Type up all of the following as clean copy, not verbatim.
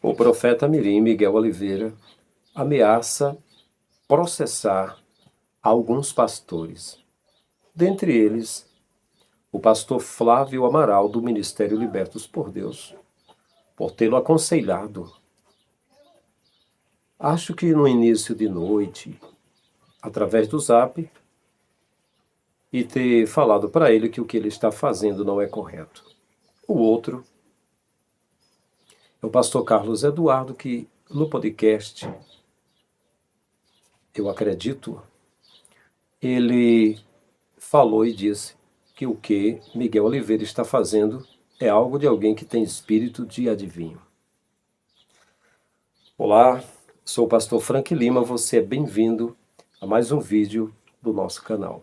O profeta Mirim Miguel Oliveira ameaça processar alguns pastores, dentre eles o pastor Flávio Amaral, do Ministério Libertos por Deus, por tê-lo aconselhado. Acho que no início de noite, através do Zap, e ter falado para ele que o que ele está fazendo não é correto. O outro é o pastor Carlos Eduardo, que no podcast, eu acredito, ele falou e disse que o que Miguel Oliveira está fazendo é algo de alguém que tem espírito de adivinho. Olá, sou o pastor Frank Lima, você é bem-vindo a mais um vídeo do nosso canal.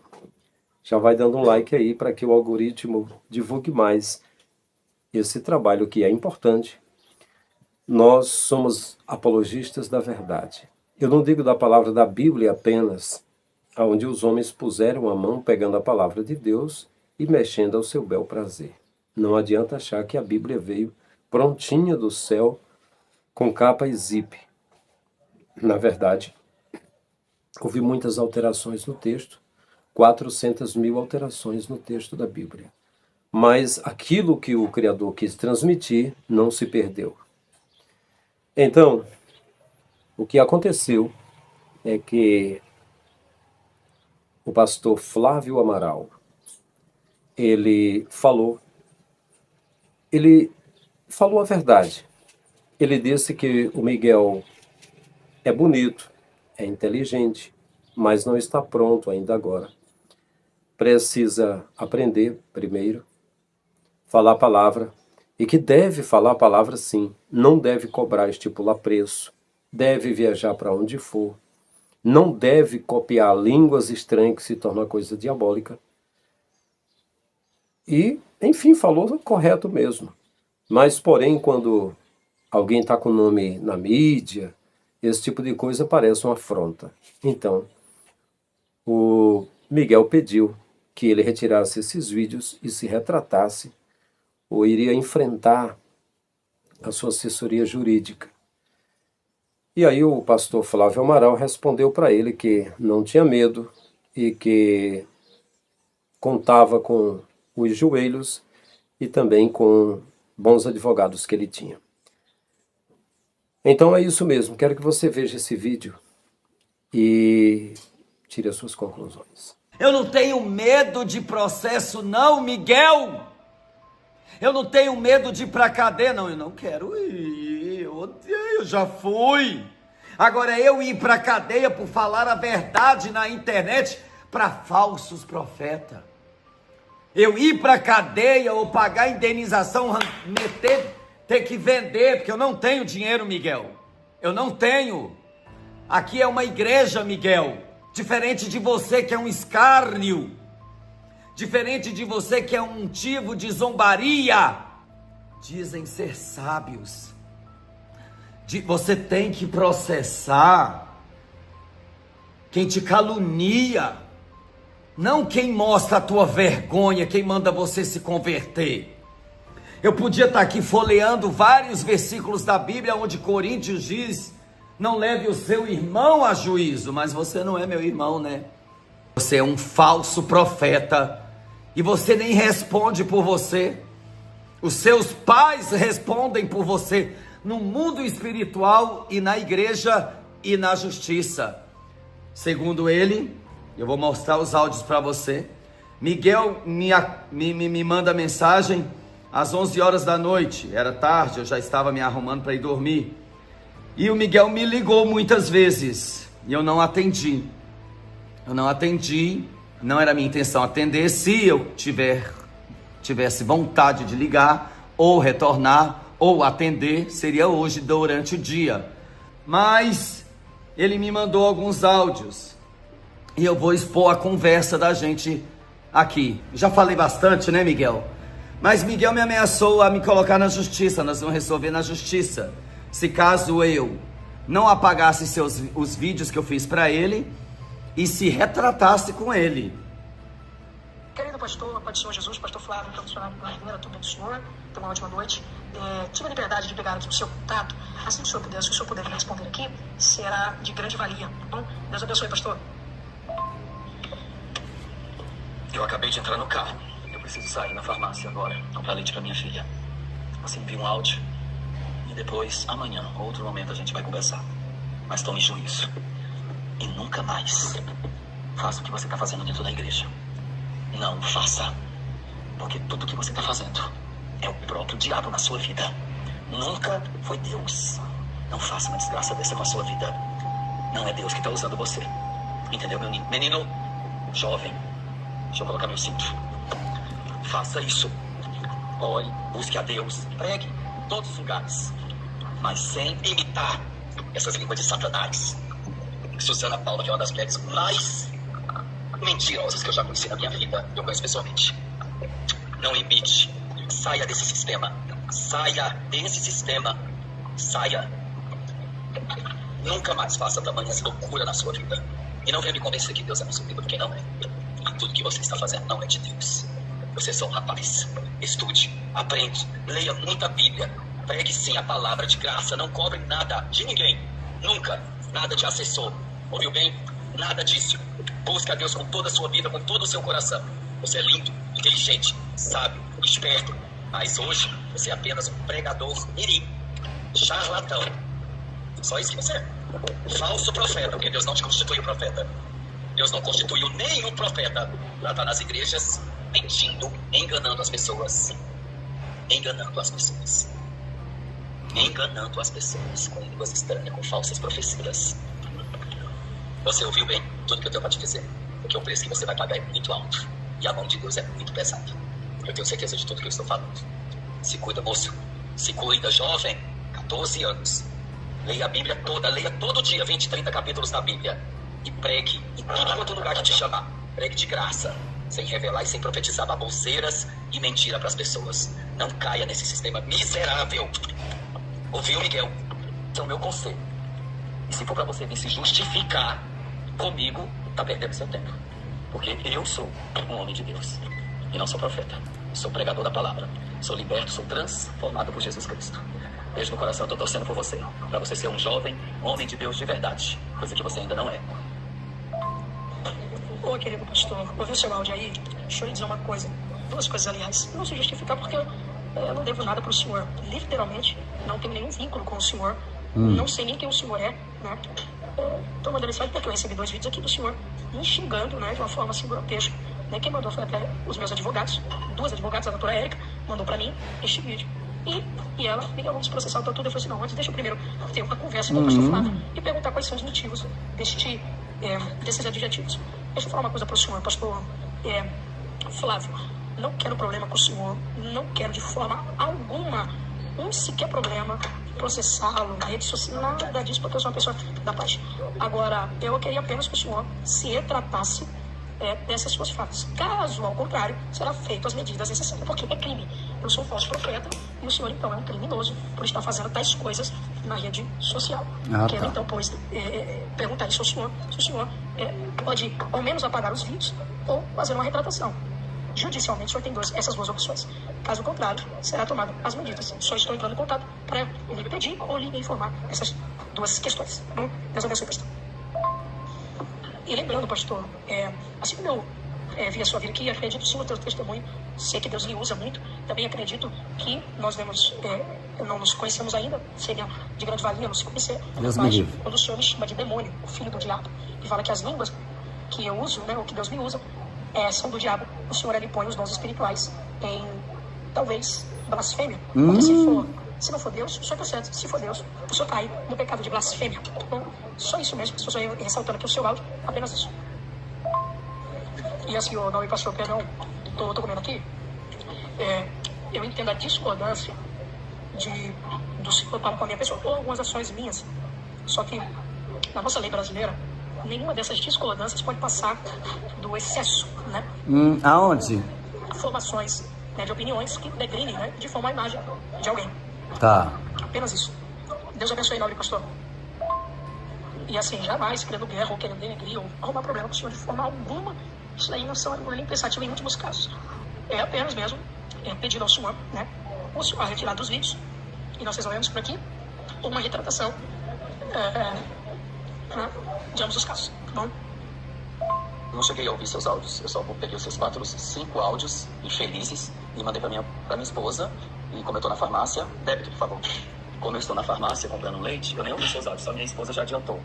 Já vai dando um like aí para que o algoritmo divulgue mais esse trabalho que é importante. Nós somos apologistas da verdade. Eu não digo da palavra da Bíblia apenas, onde os homens puseram a mão pegando a palavra de Deus e mexendo ao seu bel prazer. Não adianta achar que a Bíblia veio prontinha do céu com capa e zip. Na verdade, houve muitas alterações no texto, 400.000 alterações no texto da Bíblia. Mas aquilo que o Criador quis transmitir não se perdeu. Então, o que aconteceu é que o pastor Flávio Amaral, ele falou a verdade. Ele disse que o Miguel é bonito, é inteligente, mas não está pronto ainda agora. Precisa aprender primeiro, falar a palavra, e que deve falar a palavra sim, não deve cobrar, estipular preço, deve viajar para onde for, não deve copiar línguas estranhas que se torna uma coisa diabólica. E, enfim, falou correto mesmo. Mas, porém, quando alguém está com o nome na mídia, esse tipo de coisa parece uma afronta. Então, o Miguel pediu que ele retirasse esses vídeos e se retratasse, ou iria enfrentar a sua assessoria jurídica. E aí o pastor Flávio Amaral respondeu para ele que não tinha medo e que contava com os joelhos e também com bons advogados que ele tinha. Então é isso mesmo, quero que você veja esse vídeo e tire as suas conclusões. Eu não tenho medo de processo não, Miguel. Eu não tenho medo de ir pra cadeia, não. Eu não quero ir, eu odeio, eu já fui. Agora eu ir pra cadeia por falar a verdade na internet para falsos profetas. Eu ir pra cadeia ou pagar indenização, ter que vender, porque eu não tenho dinheiro, Miguel. Eu não tenho. Aqui é uma igreja, Miguel. Diferente de você que é um escárnio. Diferente de você que é um motivo de zombaria. Dizem ser sábios. Você tem que processar quem te calunia. Não quem mostra a tua vergonha, quem manda você se converter. Eu podia estar aqui folheando vários versículos da Bíblia onde Coríntios diz: não leve o seu irmão a juízo. Mas você não é meu irmão, né? Você é um falso profeta. E você nem responde por você. Os seus pais respondem por você. No mundo espiritual e na igreja e na justiça. Segundo ele, eu vou mostrar os áudios para você. Miguel me manda mensagem às 11 horas da noite. Era tarde, eu já estava me arrumando para ir dormir. E o Miguel me ligou muitas vezes. E eu não atendi. Não era minha intenção atender. Se eu tivesse vontade de ligar, ou retornar, ou atender, seria hoje, durante o dia. Mas ele me mandou alguns áudios. E eu vou expor a conversa da gente aqui. Já falei bastante, né, Miguel? Mas Miguel me ameaçou a me colocar na justiça. Nós vamos resolver na justiça. Se caso eu não apagasse os vídeos que eu fiz para ele e se retratasse com ele. Querido pastor, Pai do Senhor Jesus, pastor Flávio, funcionário da Ribeira, tudo bem do senhor, tenha uma ótima noite. Tive a liberdade de pegar aqui o seu contato, assim que o senhor puder, se o senhor puder me responder aqui, será de grande valia, tá bom? Deus abençoe, pastor. Eu acabei de entrar no carro, eu preciso sair na farmácia agora, comprar leite pra minha filha. Você envia um áudio e depois, amanhã, outro momento, a gente vai conversar. Mas tome juízo e nunca mais faça o que você está fazendo dentro da igreja. Não faça, porque tudo que você está fazendo é o próprio diabo na sua vida. Nunca foi Deus. Não faça uma desgraça dessa com a sua vida. Não é Deus que está usando você. Entendeu, meu menino? Jovem, deixa eu colocar meu cinto. Faça isso. Ore, busque a Deus, pregue em todos os lugares, mas sem imitar essas línguas de Satanás. Susana Paula, que é uma das mulheres mais mentirosas que eu já conheci na minha vida, eu conheço pessoalmente. Não imite. Saia desse sistema. Saia desse sistema. Saia. Nunca mais faça tamanhas loucura na sua vida. E não venha me convencer que Deus é nosso amigo, porque não é. E tudo que você está fazendo não é de Deus. Você é só um rapaz. Estude, aprende, leia muita Bíblia. Pregue sim a palavra de graça. Não cobre nada de ninguém. Nunca. Nada de assessor. Ouviu bem? Nada disso. Busque a Deus com toda a sua vida, com todo o seu coração. Você é lindo, inteligente, sábio, esperto. Mas hoje você é apenas um pregador mirim, charlatão. Só isso que você é. Falso profeta, porque Deus não te constituiu profeta. Deus não constituiu nenhum profeta para estar nas igrejas mentindo, enganando as pessoas. Enganando as pessoas. Enganando as pessoas com línguas estranhas, com falsas profecias. Você ouviu bem tudo que eu tenho para te dizer, porque o preço que você vai pagar é muito alto e a mão de Deus é muito pesada. Eu tenho certeza de tudo que eu estou falando. Se cuida, moço. Se cuida, jovem. 14 anos. Leia a Bíblia toda. Leia todo dia 20, 30 capítulos da Bíblia. E pregue em tudo quanto lugar que te chamar. Pregue de graça, sem revelar e sem profetizar baboseiras e mentira para as pessoas. Não caia nesse sistema miserável. Ouviu, Miguel? Então, meu conselho. E se for para você vir se justificar comigo, tá perdendo seu tempo. Porque eu sou um homem de Deus. E não sou profeta. Sou pregador da palavra. Sou liberto, sou transformado por Jesus Cristo. Beijo no coração, tô torcendo por você. Para você ser um jovem homem de Deus de verdade. Coisa que você ainda não é. Ô, querido pastor, ouviu seu áudio aí? Deixa eu lhe dizer uma coisa. Duas coisas, aliás. Não se justificar porque eu não devo nada pro senhor. Literalmente, não tenho nenhum vínculo com o senhor. Não sei nem quem o senhor é, né? Tô mandando mensagem porque eu recebi 2 vídeos aqui do senhor me xingando, né, de uma forma assim grotesca. Né? Quem mandou foi até os meus advogados, 2 advogadas, a doutora Érica, mandou pra mim este vídeo. E ela, Miguel, vamos processar o tatu. Eu falei assim, não, antes deixa eu primeiro ter uma conversa com o pastor Flávio e perguntar quais são os motivos desses adjetivos. Deixa eu falar uma coisa pro senhor, pastor Flávio. Não quero problema com o senhor, não quero de forma alguma sequer problema processá-lo na rede social, nada disso, porque eu sou uma pessoa da paz. Agora, eu queria apenas que o senhor se retratasse dessas suas falas. Caso, ao contrário, será feito as medidas necessárias, porque é crime. Eu sou um falso profeta e o senhor, então, é um criminoso por estar fazendo tais coisas na rede social. Quero, então, pois, perguntar isso ao senhor, se o senhor pode, ao menos, apagar os vídeos ou fazer uma retratação. Judicialmente, o senhor tem essas duas opções. Caso contrário, será tomada as medidas. Só estou entrando em contato para lhe pedir ou lhe informar essas 2 questões. Deus abençoe, pastor. E lembrando, pastor, assim como eu vi a sua vida aqui, acredito sim no teu testemunho, sei que Deus lhe usa muito, também acredito que nós não nos conhecemos ainda, seria de grande valia nos conhecer, Deus mas me livre. quando o senhor me chama de demônio, o filho do diabo, e fala que as línguas que eu uso, né, ou que Deus me usa, são do diabo, o senhor ele põe os dons espirituais em, talvez, blasfêmia, porque se não for Deus, o senhor está certo. Se for Deus, o senhor cai no pecado de blasfêmia. Então, só isso mesmo, se eu estou ressaltando aqui o seu áudio, apenas isso. E assim, não me passou, perdão, estou comendo aqui. Eu entendo a discordância do senhor para com a minha pessoa, ou algumas ações minhas. Só que, na nossa lei brasileira, nenhuma dessas discordâncias pode passar do excesso, né? Aonde? Formações, né, de opiniões que degrinem, né, de forma a imagem de alguém. Tá. Apenas isso. Deus abençoe, nobre pastor. E assim, jamais querendo guerra ou querendo denegrir ou arrumar problema com o senhor de forma alguma, Isso daí não é nem pensativo em últimos casos. É apenas mesmo pedir ao senhor, né, o senhor a retirada dos vídeos, e nós resolvemos por aqui uma retratação de ambos os casos, tá bom? Não cheguei a ouvir seus áudios, eu só peguei os seus 4 ou 5 áudios infelizes e mandei pra minha esposa. E como eu tô na farmácia, débito, por favor. Como eu estou na farmácia comprando leite, eu nem ouvi seus áudios, só minha esposa já adiantou.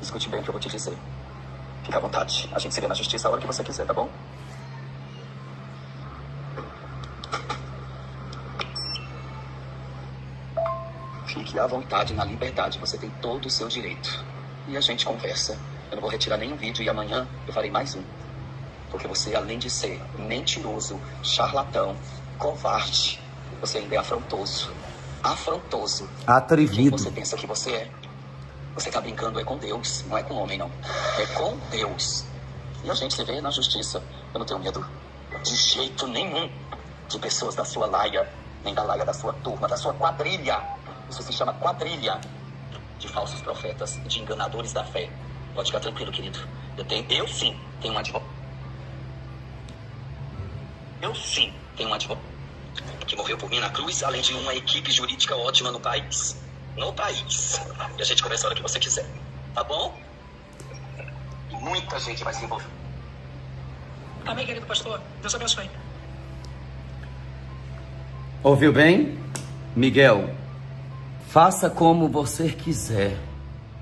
Escute bem o que eu vou te dizer. Fica à vontade, a gente se vê na justiça a hora que você quiser, tá bom? Fique à vontade, na liberdade, você tem todo o seu direito. E a gente conversa. Eu não vou retirar nenhum vídeo e amanhã eu farei mais um. Porque você, além de ser mentiroso, charlatão, covarde, você ainda é afrontoso. Afrontoso. Atrevido. Quem você pensa que você é? Você tá brincando é com Deus, não é com homem, não. É com Deus. E a gente se vê na justiça. Eu não tenho medo de jeito nenhum de pessoas da sua laia, nem da laia da sua turma, da sua quadrilha. Isso se chama quadrilha de falsos profetas, de enganadores da fé. Pode ficar tranquilo, querido. Eu sim tenho um advogado. Eu sim tenho um advogado que morreu por mim na cruz, além de uma equipe jurídica ótima no país. No país. E a gente conversa a hora que você quiser. Tá bom? E muita gente vai se envolver. Amém, querido pastor. Deus abençoe. Ouviu bem? Miguel, faça como você quiser.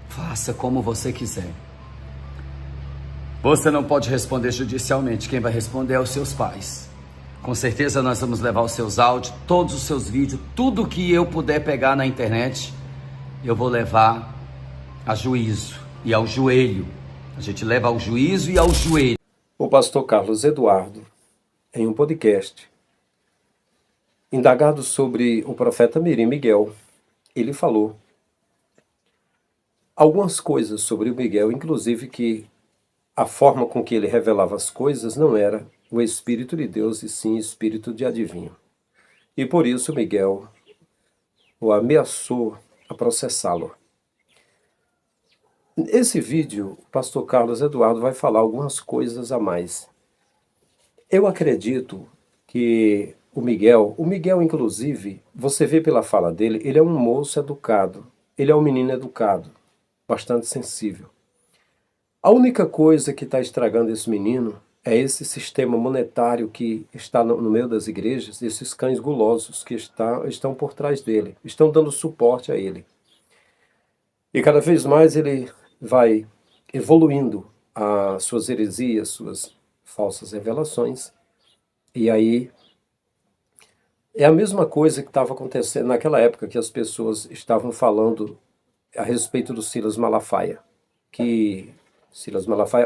Faça como você quiser. Você não pode responder judicialmente. Quem vai responder é os seus pais. Com certeza nós vamos levar os seus áudios, todos os seus vídeos, tudo que eu puder pegar na internet, eu vou levar a juízo e ao joelho. A gente leva ao juízo e ao joelho. O pastor Carlos Eduardo, em um podcast, indagado sobre o profeta Mirim Miguel, ele falou algumas coisas sobre o Miguel, inclusive que a forma com que ele revelava as coisas não era o Espírito de Deus, e sim espírito de adivinho. E por isso Miguel o ameaçou a processá-lo. Nesse vídeo, o pastor Carlos Eduardo vai falar algumas coisas a mais. Eu acredito que o Miguel inclusive, você vê pela fala dele, ele é um moço educado, ele é um menino educado, bastante sensível. A única coisa que está estragando esse menino é esse sistema monetário que está no meio das igrejas, esses cães gulosos que estão por trás dele, estão dando suporte a ele. E cada vez mais ele vai evoluindo as suas heresias, suas falsas revelações. E aí é a mesma coisa que estava acontecendo naquela época que as pessoas estavam falando a respeito do Silas Malafaia.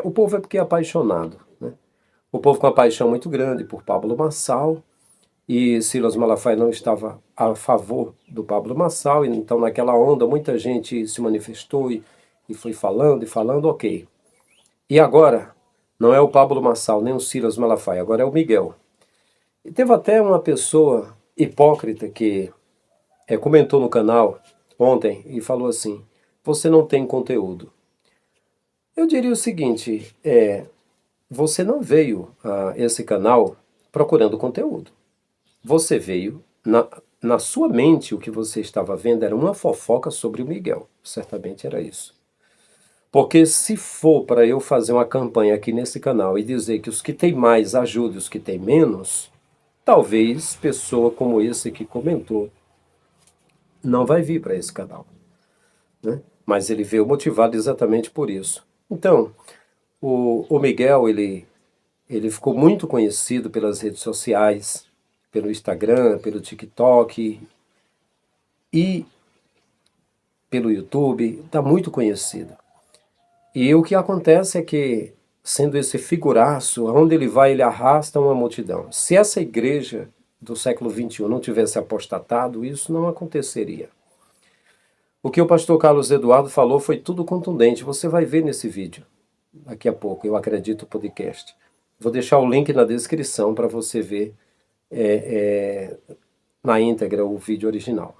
O povo é porque é apaixonado, né? O povo com uma paixão muito grande por Pablo Marçal, e Silas Malafaia não estava a favor do Pablo Marçal, e então naquela onda muita gente se manifestou e foi falando, ok. E agora, não é o Pablo Marçal, nem o Silas Malafaia, agora é o Miguel. E teve até uma pessoa hipócrita que comentou no canal ontem e falou assim: você não tem conteúdo. Eu diria o seguinte, você não veio a esse canal procurando conteúdo. Você veio, na sua mente, o que você estava vendo era uma fofoca sobre o Miguel. Certamente era isso. Porque se for para eu fazer uma campanha aqui nesse canal e dizer que os que têm mais ajudem os que têm menos, talvez pessoa como esse que comentou não vai vir para esse canal, né? Mas ele veio motivado exatamente por isso. Então, o Miguel, ele ficou muito conhecido pelas redes sociais, pelo Instagram, pelo TikTok e pelo YouTube, está muito conhecido. E o que acontece é que, sendo esse figuraço, aonde ele vai, ele arrasta uma multidão. Se essa igreja do século XXI não tivesse apostatado, isso não aconteceria. O que o pastor Carlos Eduardo falou foi tudo contundente. Você vai ver nesse vídeo, daqui a pouco, eu acredito, o podcast. Vou deixar o link na descrição para você ver na íntegra o vídeo original.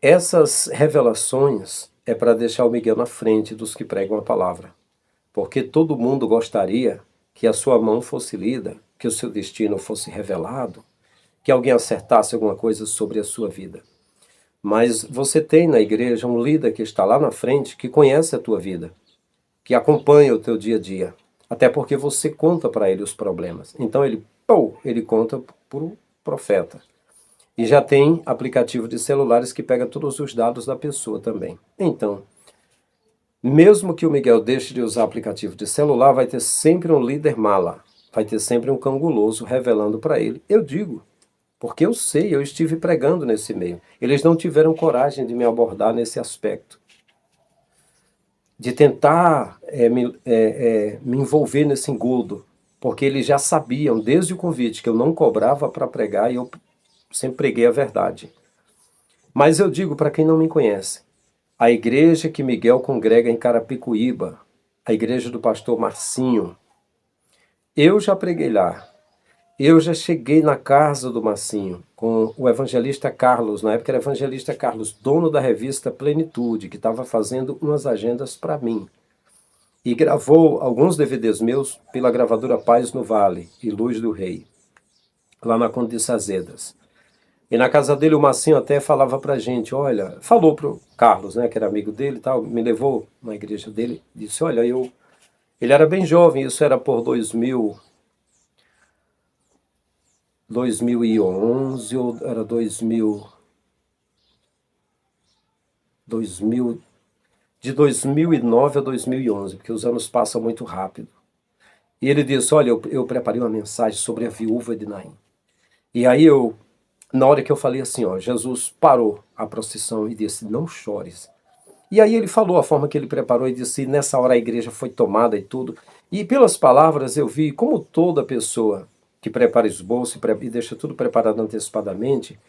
Essas revelações é para deixar o Miguel na frente dos que pregam a palavra. porque todo mundo gostaria que a sua mão fosse lida, que o seu destino fosse revelado, que alguém acertasse alguma coisa sobre a sua vida. Mas você tem na igreja um líder que está lá na frente, que conhece a tua vida, que acompanha o teu dia a dia, até porque você conta para ele os problemas. Então ele conta para o profeta. E já tem aplicativo de celulares que pega todos os dados da pessoa também. Então, mesmo que o Miguel deixe de usar aplicativo de celular, vai ter sempre um líder mala, vai ter sempre um canguloso revelando para ele. Eu digo, porque eu sei, eu estive pregando nesse meio. Eles não tiveram coragem de me abordar nesse aspecto, de tentar me envolver nesse engodo, porque eles já sabiam desde o convite que eu não cobrava para pregar e eu sempre preguei a verdade. Mas eu digo para quem não me conhece, a igreja que Miguel congrega em Carapicuíba, a igreja do pastor Marcinho, eu já preguei lá. Eu já cheguei na casa do Marcinho com o evangelista Carlos, na época era evangelista Carlos, dono da revista Plenitude, que estava fazendo umas agendas para mim. E gravou alguns DVDs meus pela gravadora Paz no Vale e Luz do Rei, lá na Conde de Sazedas. E na casa dele o Marcinho até falava pra gente, olha, falou pro Carlos, né, que era amigo dele e tal, me levou na igreja dele, disse, olha, ele era bem jovem, isso era por 2011 ou era 2000, de 2009 a 2011, porque os anos passam muito rápido. E ele disse, olha, eu preparei uma mensagem sobre a viúva de Naim. E aí na hora que eu falei assim, ó, Jesus parou a procissão e disse, não chores. E aí ele falou a forma que ele preparou e disse, nessa hora a igreja foi tomada e tudo. E pelas palavras eu vi como toda pessoa que prepara esboço e deixa tudo preparado antecipadamente,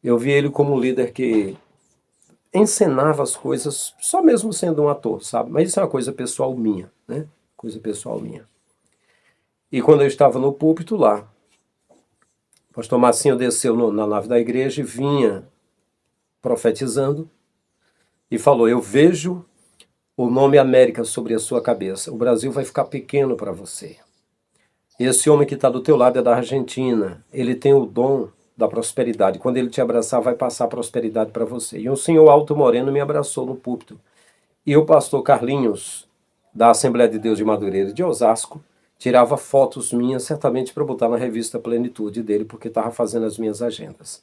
eu vi ele como um líder que encenava as coisas, só mesmo sendo um ator, sabe? Mas isso é uma coisa pessoal minha, né? Coisa pessoal minha. E quando eu estava no púlpito lá, o pastor Marcinho desceu na nave da igreja e vinha profetizando e falou, eu vejo o nome América sobre a sua cabeça. O Brasil vai ficar pequeno para você. Esse homem que está do teu lado é da Argentina. Ele tem o dom da prosperidade. Quando ele te abraçar, vai passar prosperidade para você. E um senhor alto moreno me abraçou no púlpito. E o pastor Carlinhos, da Assembleia de Deus de Madureira de Osasco, tirava fotos minhas, certamente para botar na revista Plenitude dele, porque estava fazendo as minhas agendas.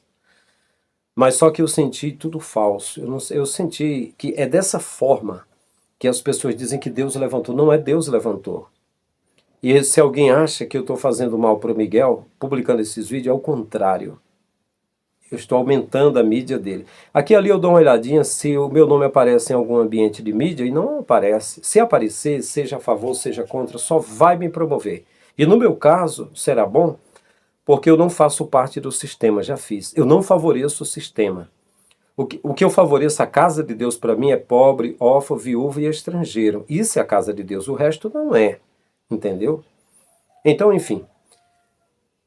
Mas só que eu senti tudo falso. Eu senti que é dessa forma que as pessoas dizem que Deus levantou. Não é Deus levantou. E se alguém acha que eu estou fazendo mal para o Miguel, publicando esses vídeos, é o contrário. Eu estou aumentando a mídia dele. Aqui e ali eu dou uma olhadinha se o meu nome aparece em algum ambiente de mídia e não aparece. Se aparecer, seja a favor, seja contra, só vai me promover. E no meu caso, será bom, porque eu não faço parte do sistema, já fiz. Eu não favoreço o sistema. O que eu favoreço, a casa de Deus para mim é pobre, órfão, viúvo e estrangeiro. Isso é a casa de Deus, o resto não é. Entendeu? Então, enfim.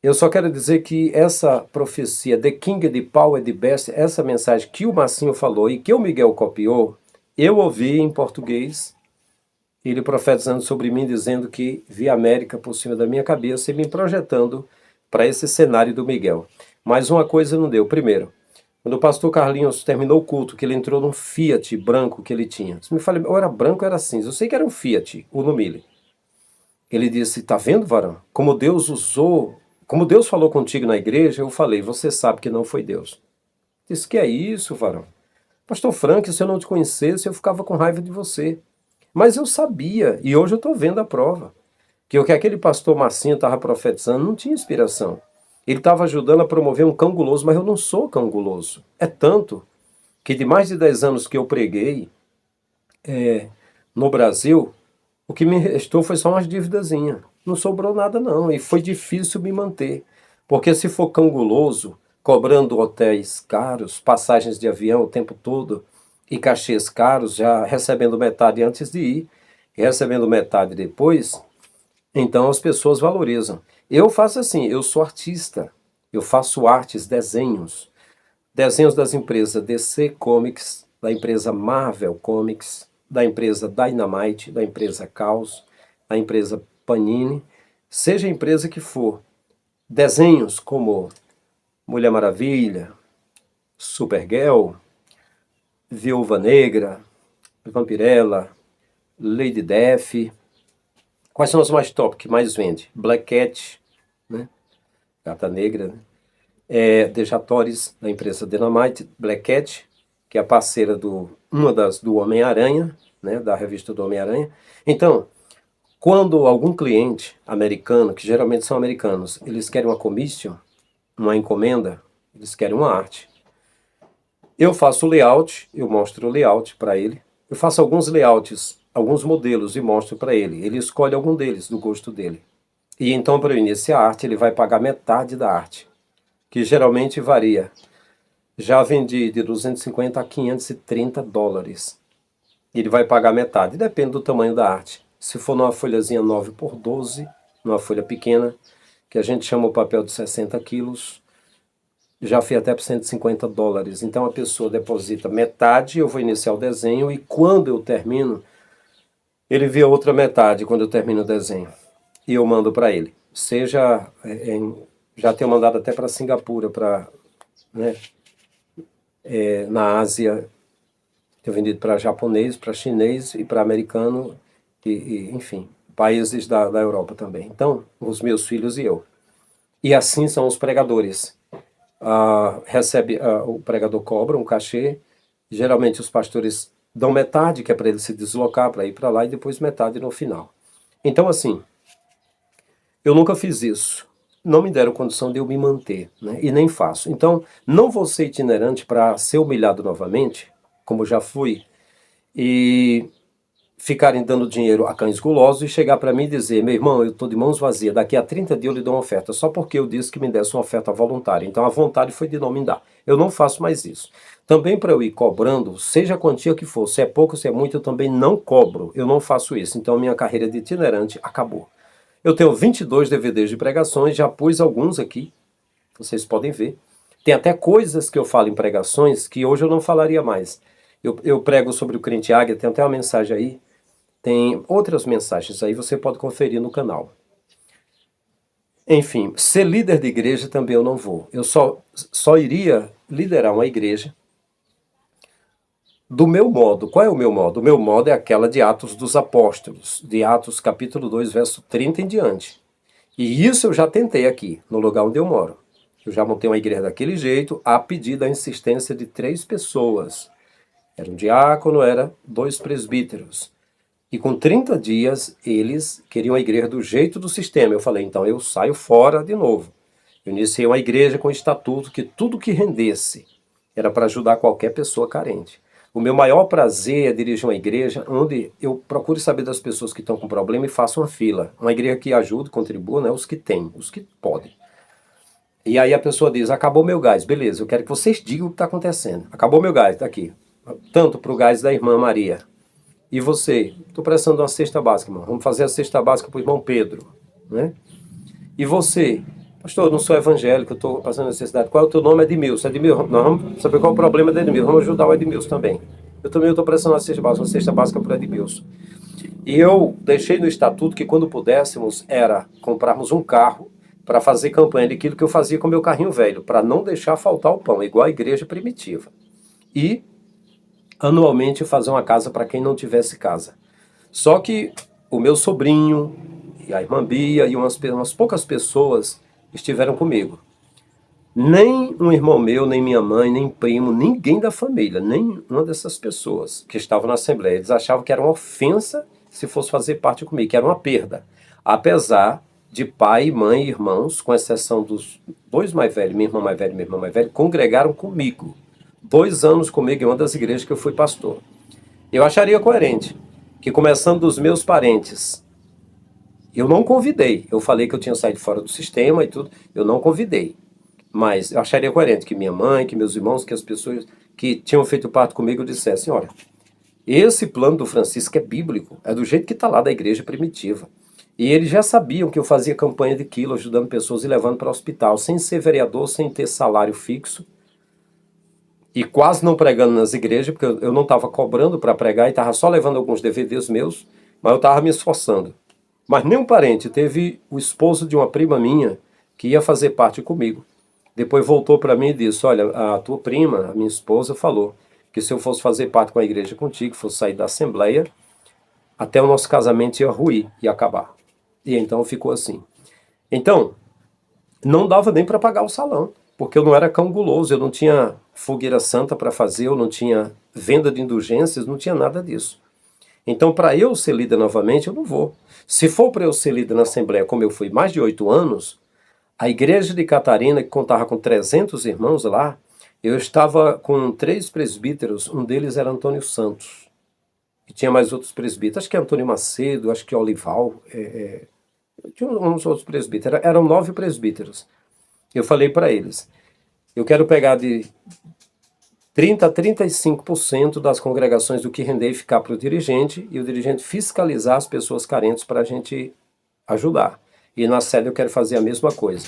Eu só quero dizer que essa profecia, The King, the Power, the Best, essa mensagem que o Marcinho falou e que o Miguel copiou, eu ouvi em português, ele profetizando sobre mim, dizendo que vi a América por cima da minha cabeça e me projetando para esse cenário do Miguel. Mas uma coisa não deu. Primeiro, quando o pastor Carlinhos terminou o culto, que ele entrou num Fiat branco que ele tinha. Você me fala, ou era branco ou era cinza. Eu sei que era um Fiat, o Numile. Ele disse, tá vendo, varão? Como Deus usou, como Deus falou contigo na igreja, eu falei, você sabe que não foi Deus. Disse, que é isso, varão? Pastor Frank, se eu não te conhecesse, eu ficava com raiva de você. Mas eu sabia, e hoje eu estou vendo a prova, que o que aquele pastor Marcinho estava profetizando não tinha inspiração. Ele estava ajudando a promover um cão guloso, mas eu não sou cão guloso. É tanto que de mais de 10 anos que eu preguei no Brasil, o que me restou foi só umas dívidazinhas. Não sobrou nada não, e foi difícil me manter. Porque se for cão guloso, cobrando hotéis caros, passagens de avião o tempo todo, e cachês caros, já recebendo metade antes de ir, e recebendo metade depois, então as pessoas valorizam. Eu faço assim, eu sou artista, eu faço artes, desenhos das empresas DC Comics, da empresa Marvel Comics, da empresa Dynamite, da empresa Caos, da empresa Panini, seja a empresa que for, desenhos como Mulher Maravilha, Supergirl, Viúva Negra, Vampirella, Lady Death. Quais são os mais top, que mais vende? Black Cat, né? Gata Negra, né? Dejatoris, da empresa Dynamite, Black Cat, que é a parceira do Homem-Aranha, né? Da revista do Homem-Aranha. Então, quando algum cliente americano, que geralmente são americanos, eles querem uma commission, uma encomenda, eles querem uma arte. Eu faço o layout, eu mostro o layout para ele. Eu faço alguns layouts, alguns modelos e mostro para ele. Ele escolhe algum deles, do gosto dele. E então, para eu iniciar a arte, ele vai pagar metade da arte, que geralmente varia. Já vendi de 250 a 530 dólares. Ele vai pagar metade, depende do tamanho da arte. Se for numa folhazinha 9x12, numa folha pequena, que a gente chama o papel de 60 quilos, já fui até por 150 dólares. Então a pessoa deposita metade, eu vou iniciar o desenho, e quando eu termino, ele vê a outra metade quando eu termino o desenho. E eu mando para ele. Seja, já tenho mandado até para Singapura, né, na Ásia, tenho vendido para japonês, para chinês e para americano, enfim, países da Europa também. Então, os meus filhos e eu. E assim são os pregadores. O pregador cobra um cachê, geralmente os pastores dão metade, que é para ele se deslocar, para ir para lá, e depois metade no final. Então, assim, eu nunca fiz isso. Não me deram condição de eu me manter, né? E nem faço. Então, não vou ser itinerante para ser humilhado novamente, como já fui, e ficarem dando dinheiro a cães gulosos e chegar para mim e dizer: meu irmão, eu estou de mãos vazias, daqui a 30 dias eu lhe dou uma oferta, só porque eu disse que me desse uma oferta voluntária. Então a vontade foi de não me dar. Eu não faço mais isso. Também para eu ir cobrando, seja a quantia que for, se é pouco, se é muito, eu também não cobro. Eu não faço isso. Então minha carreira de itinerante acabou. Eu tenho 22 DVDs de pregações, já pus alguns aqui, vocês podem ver. Tem até coisas que eu falo em pregações que hoje eu não falaria mais. Eu prego sobre o crente águia, tem até uma mensagem aí. Tem outras mensagens aí, você pode conferir no canal. Enfim, ser líder de igreja também eu não vou. Eu só iria liderar uma igreja do meu modo. Qual é o meu modo? O meu modo é aquela de Atos dos Apóstolos, de Atos capítulo 2, verso 30 em diante. E isso eu já tentei aqui, no lugar onde eu moro. Eu já montei uma igreja daquele jeito, a pedido da insistência de 3 pessoas. Era um diácono, era 2 presbíteros. E com 30 dias, eles queriam a igreja do jeito do sistema. Eu falei, então eu saio fora de novo. Eu iniciei uma igreja com estatuto que tudo que rendesse era para ajudar qualquer pessoa carente. O meu maior prazer é dirigir uma igreja onde eu procuro saber das pessoas que estão com problema e faço uma fila. Uma igreja que ajuda, contribua, né, os que têm, os que podem. E aí a pessoa diz, acabou meu gás. Beleza, eu quero que vocês digam o que está acontecendo. Acabou meu gás, está aqui. Tanto para o gás da irmã Maria. E você? Estou precisando de uma cesta básica, irmão. Vamos fazer a cesta básica para o irmão Pedro, né? E você? Pastor, eu não sou evangélico, eu estou passando necessidade. Qual é o teu nome? Edmilson. Edmilson, nós vamos saber qual é o problema do Edmilson. Vamos ajudar o Edmilson também. Eu também estou precisando de uma cesta básica para o Edmilson. E eu deixei no estatuto que quando pudéssemos era comprarmos um carro para fazer campanha daquilo que eu fazia com o meu carrinho velho, para não deixar faltar o pão, igual a igreja primitiva. E anualmente fazer uma casa para quem não tivesse casa. Só que o meu sobrinho, e a irmã Bia e umas poucas pessoas estiveram comigo. Nem um irmão meu, nem minha mãe, nem primo, ninguém da família, nem uma dessas pessoas que estavam na Assembleia. Eles achavam que era uma ofensa se fosse fazer parte comigo, que era uma perda. Apesar de pai, mãe e irmãos, com exceção dos 2 mais velhos, minha irmã mais velha e minha irmã mais velha, congregaram comigo. 2 anos comigo em uma das igrejas que eu fui pastor. Eu acharia coerente que, começando dos meus parentes, eu não convidei. Eu falei que eu tinha saído fora do sistema e tudo. Eu não convidei. Mas eu acharia coerente que minha mãe, que meus irmãos, que as pessoas que tinham feito parte comigo dissessem, olha, esse plano do Francisco é bíblico. É do jeito que está lá da igreja primitiva. E eles já sabiam que eu fazia campanha de quilo, ajudando pessoas e levando para o hospital, sem ser vereador, sem ter salário fixo. e quase não pregando nas igrejas, porque eu não estava cobrando para pregar e estava só levando alguns DVDs meus, mas eu estava me esforçando. Mas nenhum parente. Teve o esposo de uma prima minha que ia fazer parte comigo. Depois voltou para mim e disse, olha, a tua prima, a minha esposa, falou que se eu fosse fazer parte com a igreja contigo, fosse sair da Assembleia, até o nosso casamento ia ruir, ia acabar. E então ficou assim. Então, não dava nem para pagar o salão, porque eu não era cão guloso, eu não tinha fogueira santa para fazer, eu não tinha venda de indulgências, não tinha nada disso. Então, para eu ser líder novamente, eu não vou. Se for para eu ser líder na Assembleia, como eu fui mais de 8 anos, a igreja de Catarina, que contava com 300 irmãos lá, eu estava com 3 presbíteros, um deles era Antônio Santos. E tinha mais outros presbíteros, acho que é Antônio Macedo, acho que é Olival, tinha uns outros presbíteros, eram 9 presbíteros. Eu falei para eles, eu quero pegar de 30% a 35% das congregações do que render e ficar para o dirigente, e o dirigente fiscalizar as pessoas carentes para a gente ajudar. E na sede eu quero fazer a mesma coisa.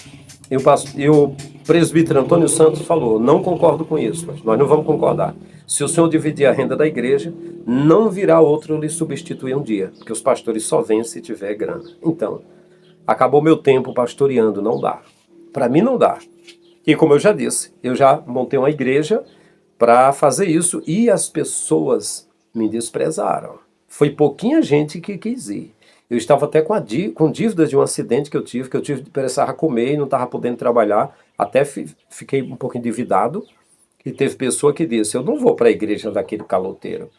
E o presbítero Antônio Santos falou, não concordo com isso, mas nós não vamos concordar. Se o senhor dividir a renda da igreja, não virá outro lhe substituir um dia, porque os pastores só vêm se tiver grana. Então, acabou meu tempo pastoreando, não dá. Para mim não dá. E como eu já disse, eu já montei uma igreja para fazer isso e as pessoas me desprezaram. Foi pouquinha gente que quis ir. Eu estava até com dívidas de um acidente que eu tive precisava comer e não estava podendo trabalhar, até fiquei um pouco endividado, e teve pessoa que disse, eu não vou para a igreja daquele caloteiro.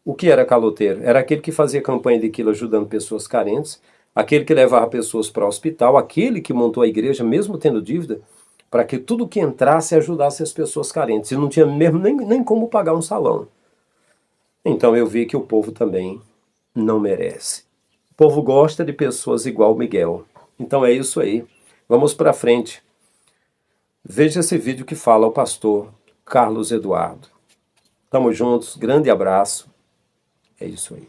O que era caloteiro? Era aquele que fazia campanha de quilo ajudando pessoas carentes, aquele que levava pessoas para o hospital, aquele que montou a igreja, mesmo tendo dívida, para que tudo que entrasse ajudasse as pessoas carentes, e não tinha mesmo nem como pagar um salão. Então eu vi que o povo também não merece. O povo gosta de pessoas igual o Miguel. Então é isso aí. Vamos para frente. Veja esse vídeo que fala o pastor Carlos Eduardo. Tamo juntos, grande abraço. É isso aí.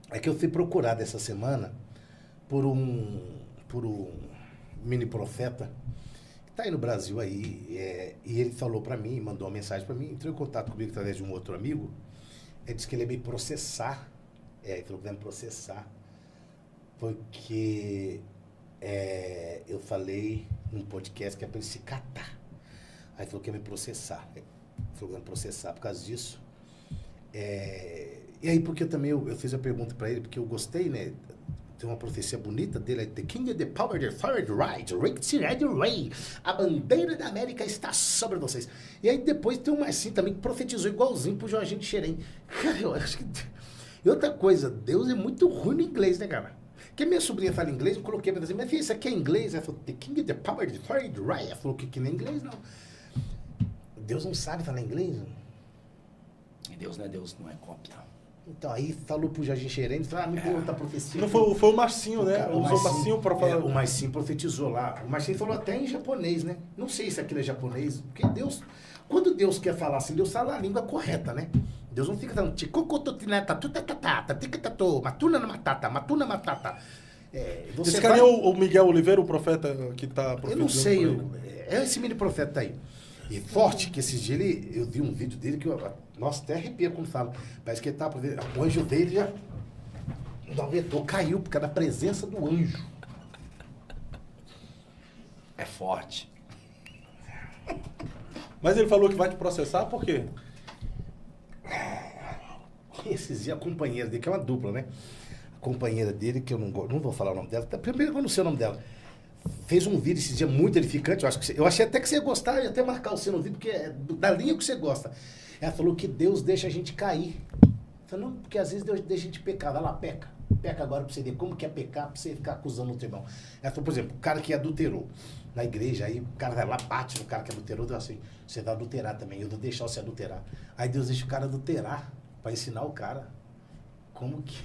É que eu fui procurado essa semana por um mini profeta que tá aí no Brasil aí, e ele falou para mim, mandou uma mensagem para mim, entrou em contato comigo através de um outro amigo, ele disse que ele ia me processar, ele falou que ia me processar, porque eu falei num podcast que é para ele se catar. Aí falou que ia me processar. Falou que ia me processar por causa disso. E aí, porque também eu fiz a pergunta para ele, porque eu gostei, né? Tem uma profecia bonita dele, The King of the Power, the Fire, the Right, the Ray. A bandeira da América está sobre vocês. E aí depois tem um Marcinho também que profetizou igualzinho pro Jorginho de Xerém. Cara, eu acho que... E outra coisa, Deus é muito ruim no inglês, né, cara? Porque minha sobrinha fala inglês, eu coloquei pra dizer, minha filha, isso aqui é inglês? Ela falou, The King of the Power, the Fire, the Right. Ela falou que nem inglês, não. Deus não sabe falar inglês, não. Deus não é cópia. Então, aí falou pro Jorginho Xerém, falou, me deu outra profecia. Não foi o Marcinho, né? Usou o Marcinho para falar. O Marcinho profetizou lá. O Marcinho falou até em japonês, né? Não sei se aquilo é japonês, porque Deus... Quando Deus quer falar assim, Deus fala a língua correta, né? Deus não fica falando matuna matata. Esse cara é o Miguel Oliveira, o profeta que está profetizando? Eu não sei, é esse mini profeta aí. E forte, que esses dias eu vi um vídeo dele que nossa, até arrepia quando fala. Parece que ele tá, o anjo dele já caiu por causa da presença do anjo. É forte. Mas ele falou que vai te processar por quê? Esses dias a companheira dele, que é uma dupla, né? A companheira dele, que eu não vou falar o nome dela, primeiro eu não sei o nome dela. Fez um vídeo esse dia muito edificante, eu achei até que você ia gostar, eu ia até marcar você no vídeo, porque é da linha que você gosta. Ela falou que Deus deixa a gente cair. Eu falei, não, porque às vezes Deus deixa a gente pecar. Vai lá, peca. Peca agora pra você ver como que é pecar, pra você ficar acusando outro irmão. Ela falou, por exemplo, o cara que adulterou na igreja, aí o cara vai lá, bate no cara que adulterou, Deus assim, você vai adulterar também, eu vou deixar você adulterar. Aí Deus deixa o cara adulterar, pra ensinar o cara como que...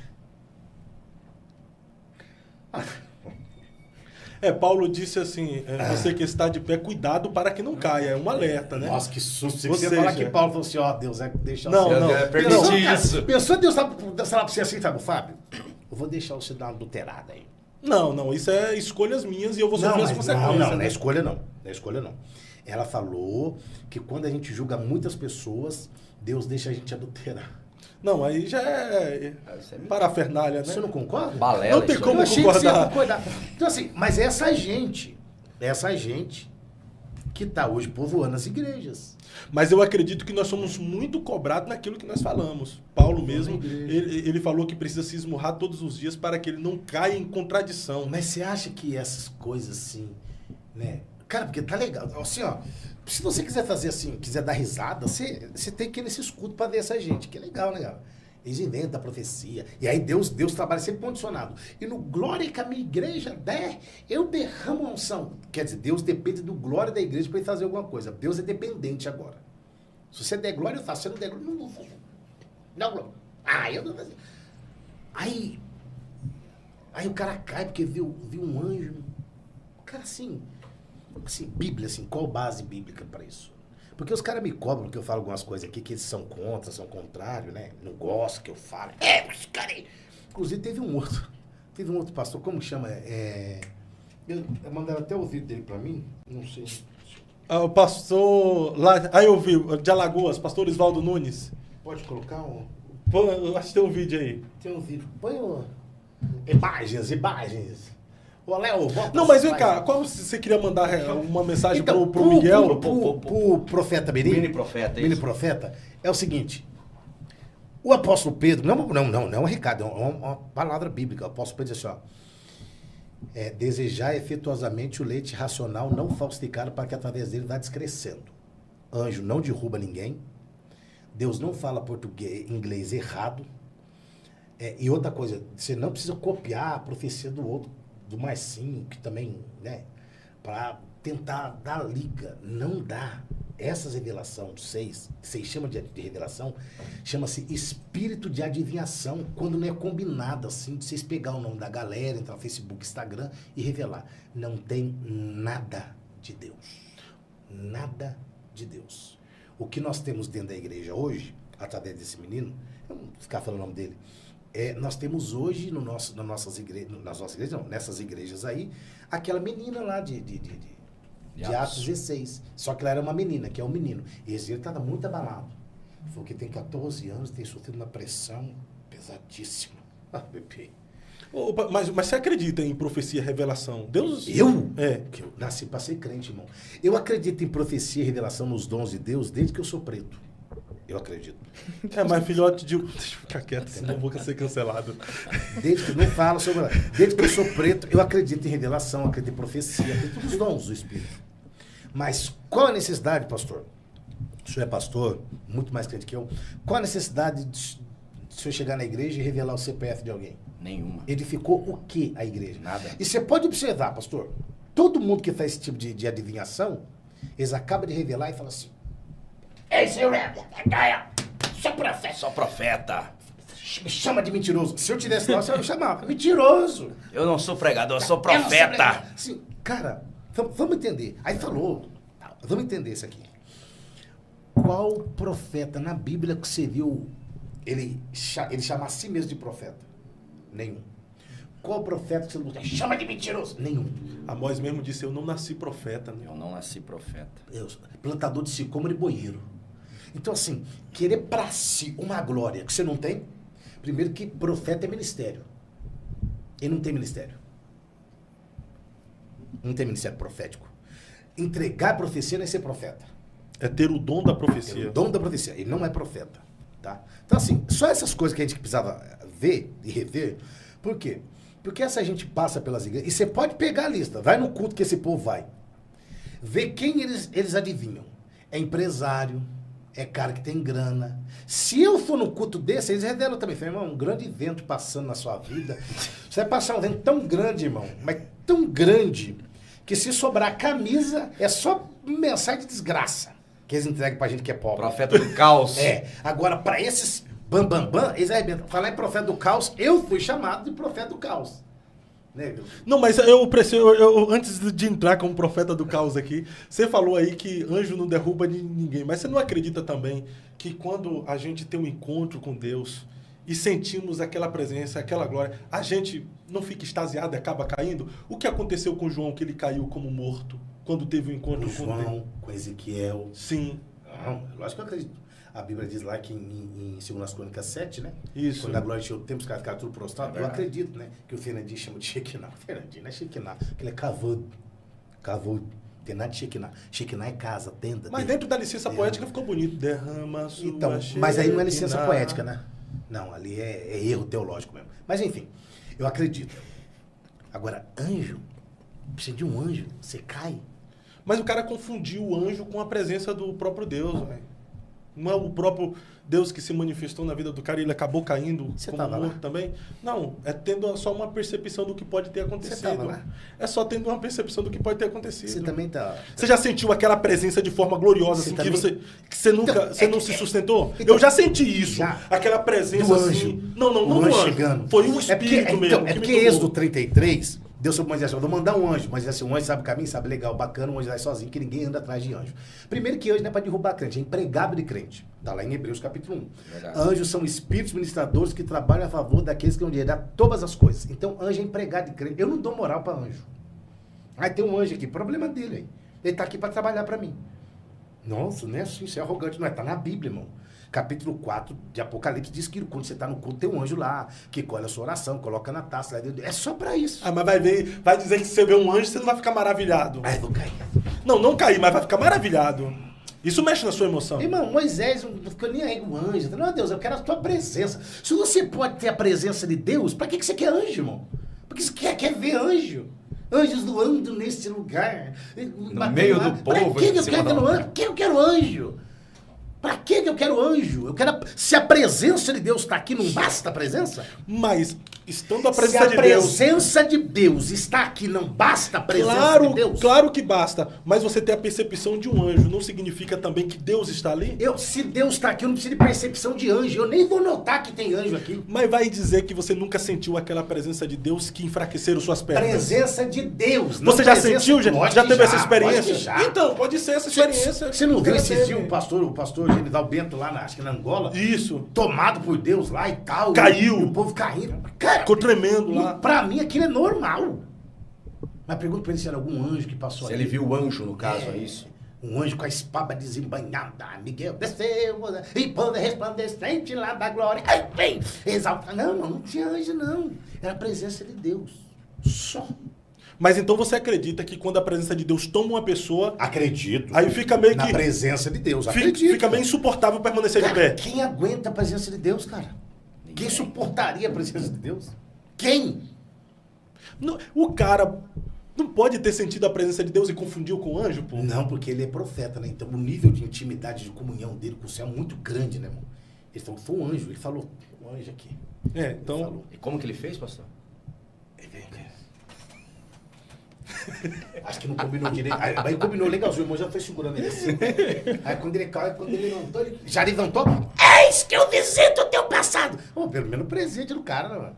Paulo disse assim, você que está de pé, cuidado para que não caia, é um alerta, né? Nossa, que susto. Você falar que Paulo falou assim, Deus vai deixar não, você... Não, é permitir isso. Pensou Deus falar pra você assim, sabe, Fábio? Eu vou deixar você dar uma adulterada aí. Não, isso é escolhas minhas e eu vou sofrer as consequências. Não é escolha não. Não é escolha não. Ela falou que quando a gente julga muitas pessoas, Deus deixa a gente adulterar. Não, aí já é parafernália, né? Você não concorda? Balela. Não tem isso como Eu achei que você ia concordar. concordar. Então assim, mas essa gente que tá hoje povoando as igrejas. Mas eu acredito que nós somos muito cobrados naquilo que nós falamos. Paulo mesmo, ele falou que precisa se esmurrar todos os dias para que ele não caia em contradição. Mas você acha que essas coisas assim, né? Cara, porque tá legal. Assim, ó, se você quiser fazer assim, quiser dar risada, você tem que ir nesse escudo pra ver essa gente, que é legal, né, cara? Eles inventam a profecia. E aí Deus trabalha sempre condicionado. E no glória que a minha igreja der, eu derramo a unção. Quer dizer, Deus depende do glória da igreja para ele fazer alguma coisa. Deus é dependente agora. Se você der glória, eu faço. Se você não der glória, eu não vou fazer. Não, glória. Ah, eu não vou fazer. Aí o cara cai porque viu um anjo. O cara assim, Bíblia, assim, qual base bíblica para isso? Porque os caras me cobram que eu falo algumas coisas aqui que eles são contra, são contrários, né? Não gostam que eu falo. Os caras... Inclusive teve um outro pastor, como que chama? Mandaram até o vídeo dele pra mim, não sei. O pastor lá, aí eu vi, de Alagoas, pastor Osvaldo Nunes. Pode colocar um... Pô, eu acho que tem um vídeo aí. Tem um vídeo. Põe imagens. Ô, Léo, bota. Não, mas vem cá, qual você queria mandar uma mensagem Então, pro Miguel? Pro profeta Mirim. Mini profeta, Mini isso. profeta. É o seguinte. O apóstolo Pedro, não é um recado, é uma palavra bíblica. O apóstolo Pedro diz assim, ó. Desejar efetuosamente o leite racional não falsificado para que através dele vá descrescendo. Anjo não derruba ninguém. Deus não fala inglês errado. E outra coisa, você não precisa copiar a profecia do outro, do Marcinho, que também, né, para tentar dar liga. Não dá. Essas revelações, vocês chamam de revelação, chama-se espírito de adivinhação, quando não é combinado assim, de vocês pegar o nome da galera, entrar no Facebook, Instagram e revelar. Não tem nada de Deus. Nada de Deus. O que nós temos dentro da igreja hoje, através desse menino, eu não vou ficar falando o nome dele, nós temos hoje nas nossas igrejas, não, nessas igrejas aí, aquela menina lá de Atos 16. Só que ela era uma menina, que é um menino. E esse ele estava muito abalado. Falou que tem 14 anos, tem sofrido uma pressão pesadíssima. Bebê. Mas você acredita em profecia e revelação? Deus... Eu? Que eu nasci para ser crente, irmão. Eu acredito em profecia e revelação nos dons de Deus desde que eu sou preto. Eu acredito. Mas filhote de... Deixa eu ficar quieto, senão eu vou ser cancelado. Desde que não falo sobre... Desde que eu sou preto, eu acredito em revelação, acredito em profecia, acredito nos dons do Espírito. Mas qual a necessidade, pastor? O senhor é pastor, muito mais crente que eu. Qual a necessidade de o senhor chegar na igreja e revelar o CPF de alguém? Nenhuma. Edificou o que a igreja? Nada. E você pode observar, pastor, todo mundo que faz esse tipo de adivinhação, eles acabam de revelar e falam assim, ei, senhor, sou profeta. Me chama de mentiroso. Se eu tivesse lá, você ia me chamar. Mentiroso. Eu não sou pregador, eu sou Eu não sou profeta. pregador. Sim, cara, vamos entender. Aí falou, vamos entender isso aqui. Qual profeta na Bíblia que você viu ele chamar a si mesmo de profeta? Nenhum. Qual profeta que você chama de mentiroso? Nenhum. Amós mesmo disse, eu não nasci profeta. Né? Eu não nasci profeta. Plantador de sicômoro e boieiro. Então, assim, querer pra si uma glória que você não tem, primeiro que profeta é ministério. Ele não tem ministério. Não tem ministério profético. Entregar profecia não é ser profeta. É ter o dom da profecia. É o dom da profecia. Ele não é profeta. Tá? Então, assim, só essas coisas que a gente precisava ver e rever. Por quê? Porque essa gente passa pelas igrejas. E você pode pegar a lista. Vai no culto que esse povo vai. Vê quem eles adivinham. É empresário. É cara que tem grana. Se eu for no culto desse, eles revelam também. Falam, irmão, um grande evento passando na sua vida. Você vai passar um evento tão grande, irmão. Mas tão grande, que se sobrar camisa, é só mensagem de desgraça. Que eles entregam pra gente que é pobre. Profeta do caos. Agora, pra esses eles arrebentam. Falar em profeta do caos, eu fui chamado de profeta do caos. Né? Não, mas eu antes de entrar como profeta do caos aqui, você falou aí que anjo não derruba ninguém, mas você não acredita também que quando a gente tem um encontro com Deus e sentimos aquela presença, aquela glória, a gente não fica extasiado e acaba caindo? O que aconteceu com João, que ele caiu como morto? quando teve o encontro Com João, com Ezequiel. Sim. Não, lógico que eu acredito. A Bíblia diz lá que em 2 Crônicas 7, né? Isso. Quando a glória encheu o tempo, os caras ficaram tudo prostrados. Eu acredito, né? Que o Fernandinho chama de Shekinah. Fernandinho não é Shekinah, aquele é cavô. Cavô. Tem nada de Shekinah. Shekinah é casa, tenda. Mas dentro da licença poética ficou bonito. Derrama sua Então, mas aí não é licença Shekinah. poética, né? Não, ali é erro teológico mesmo. Mas enfim, eu acredito. Agora, anjo, precisa de um anjo, você cai. Mas o cara confundiu o anjo com a presença do próprio Deus, velho. Não é o próprio Deus que se manifestou na vida do cara e ele acabou caindo Você como tava morto lá? também? Não, é tendo só uma percepção do que pode ter acontecido. Você tava lá? É só tendo uma percepção do que pode ter acontecido. Você também tá... Você já sentiu aquela presença de forma gloriosa, Você assim, também- que você nunca, Então, você é não que- se sustentou? então, Eu já senti isso. já. Aquela presença Do assim. anjo. Não O do anjo anjo. chegando. Foi o espírito mesmo. É que porque me tocou. Êxodo 33, Deus falou para Moisés, eu vou mandar um anjo. Mas assim, um anjo sabe o caminho, sabe legal, bacana, um anjo vai sozinho, que ninguém anda atrás de anjo. Primeiro que anjo não é para derrubar crente, é empregado de crente. Está lá em Hebreus capítulo 1. Verdade. Anjos são espíritos ministradores que trabalham a favor daqueles que vão herdar todas as coisas. Então, anjo é empregado de crente. Eu não dou moral para anjo. Aí tem um anjo aqui, problema dele aí. Ele está aqui para trabalhar para mim. Nossa, não é assim, isso é arrogante, não é? Está na Bíblia, irmão. Capítulo 4 de Apocalipse diz que quando você está no culto tem um anjo lá, que colhe a sua oração, coloca na taça. É só para isso. Ah, mas vai dizer que se você vê um anjo, você não vai ficar maravilhado. Ai, vou cair. Não cair, mas vai ficar maravilhado. Isso mexe na sua emoção. Irmão, Moisés não ficou nem aí com o anjo. Não, Deus, eu quero a tua presença. Se você pode ter a presença de Deus, para que você quer anjo, irmão? Porque você quer ver anjo. Anjos voando nesse lugar. No meio do povo, Para que em eu cima quero da anjo? Para que eu quero anjo? Para que eu quero anjo? Se a presença de Deus está aqui, não basta a presença? Mas, estando a Se presença a de Deus... presença de Deus está aqui, não basta a presença de Deus? Claro que basta. Mas você ter a percepção de um anjo não significa também que Deus está ali? Se Deus está aqui, eu não preciso de percepção de anjo. Eu nem vou notar que tem anjo aqui. Mas vai dizer que você nunca sentiu aquela presença de Deus que enfraqueceram suas pernas? Presença de Deus. não Você já presença- sentiu? Lógico Já que teve essa lógico experiência? que já. Então, pode ser essa experiência. Você não viu Já esses teve. dias o pastor Genival Bento lá, acho que na Angola? Isso. Tomado por Deus lá e tal. Caiu. E o povo caindo. Cara, Ficou tremendo lá. pra mim aquilo é normal. Mas pergunta pra ele se era algum anjo que passou Se ali. ele viu o anjo, no caso, é isso? Um anjo com a espada desembanhada. Miguel desceu e pôde resplandecente lá da glória. Ai, vem, exalta. Não tinha anjo não. Era a presença de Deus. Só. Mas então você acredita que quando a presença de Deus toma uma pessoa, Acredito. aí fica meio Na que... presença de Deus. Acredito. Fica meio insuportável permanecer de Cara, pé. quem aguenta a presença de Deus, cara? Quem suportaria a presença de Deus? Quem? O cara não pode ter sentido a presença de Deus e confundiu com o anjo, pô? Não, porque ele é profeta, né? Então o nível de intimidade, de comunhão dele com o céu é muito grande, né, irmão? Ele falou, foi um anjo. Ele falou, um anjo aqui. É, Ele então... falou. E como que ele fez, pastor? Acho que não combinou direito. Aí combinou legalzinho, o irmão já foi segurando ele assim. Aí quando ele caiu, quando ele levantou, ele já levantou. Eis que eu visito o teu passado. Pô, pelo menos o presente do cara, né, mano?